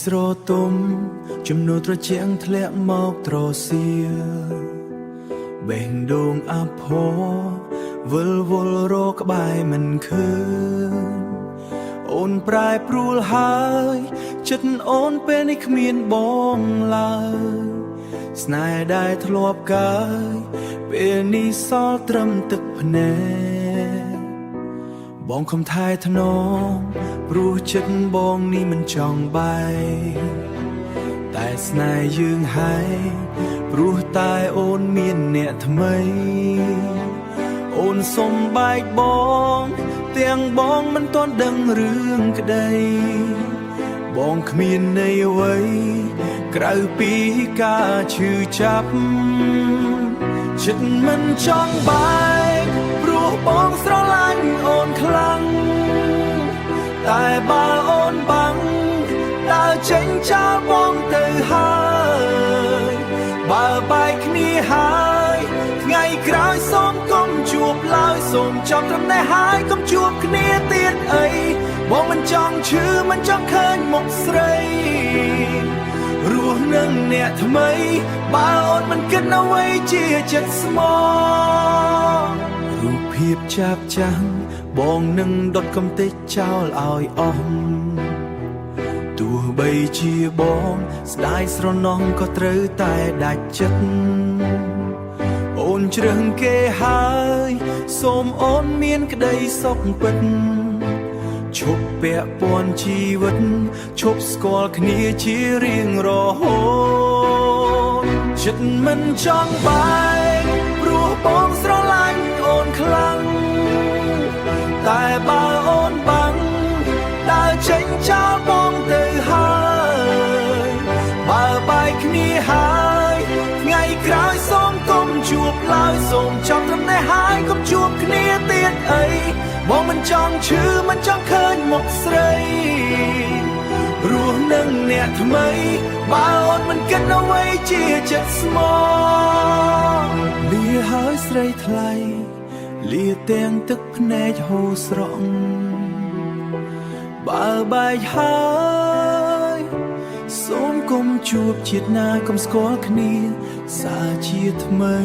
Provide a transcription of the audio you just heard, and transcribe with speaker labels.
Speaker 1: ស្រទុំជំនួត្រជាងធ្លាក់មកត្រសៀបេះដូងអាផោវិលវល់រកក្បែរមិនឃើញអូនប្រែព្រួលហើយចិត្តអូនពេលនេះគ្មានបងឡើយស្នេហ៍ដែលធ្លាប់កាយពេលនេះសល់ត្រឹមទឹកភ្នែកបងខំថែថ្នមព្រោះចិត្តបងនេះមិនចង់បែកតែស្នេហ៍យើងហើយព្រោះតែអូនមានអ្នកថ្មីអូនសុំបែកបងទាំងបងមិនទាន់ដឹងរឿងក្តីបងគ្មានន័យអ្វីក្រៅពីការឈឺចាប់ចិត្តមិនចង់បែកព្រោះបងស្រឡាញ់អូនខ្លាំងតែបើអូនបាំងដើរចេញចោលបងទៅហើយបើបែកគ្នាហើយថ្ងៃក្រោយសូមកុំជួបឡើយសូមចប់ត្រឹមនេះហើយកុំជួបគ្នាទៀតអីបងមិនចង់ឈឺមិនចង់ឃើញមុខស្រីរស់នឹងអ្នកថ្មីបើអូនមិនគិតអ្វីជាចិត្តស្មោះរូបភាពចាប់ចាំងបងនឹងដុតកំទេចចោលឲ្យអស់ទោះបីជាបងស្ដាយស្រណោះក៏ត្រូវតែដាច់ចិត្តអូនជ្រឹងគេហើយសូមអូនមានក្តីសុខពិតឈប់ពាក់ព័ន្ធជីវិតឈប់ស្គាល់គ្នាជារៀងរហូតចិត្តមិនចង់បែកព្រោះបងស្រឡាញ់អូនខ្លាំងតែបើអូនបាំងដើរចេញចោលបងទៅហើយបើបែកគ្នាហើយថ្ងៃក្រោយសូមកុំជួបឡើយសូមចង់ត្រឹមនេះហើយកុំជួបគ្នាទៀតអីបងមិនចង់ឈឺមិនចង់ឃើញមុខស្រីរស់នឹងអ្នកថ្មីបើអូនមិនគិតអ្វីជាចិត្តស្មោះលាហើយស្រីថ្លៃលាទាំងទឹកភ្នែកហូរស្រង់បើបែកហើយសូមកុំជួបជាតិណាកុំស្គាល់គ្នាសាជាថ្មី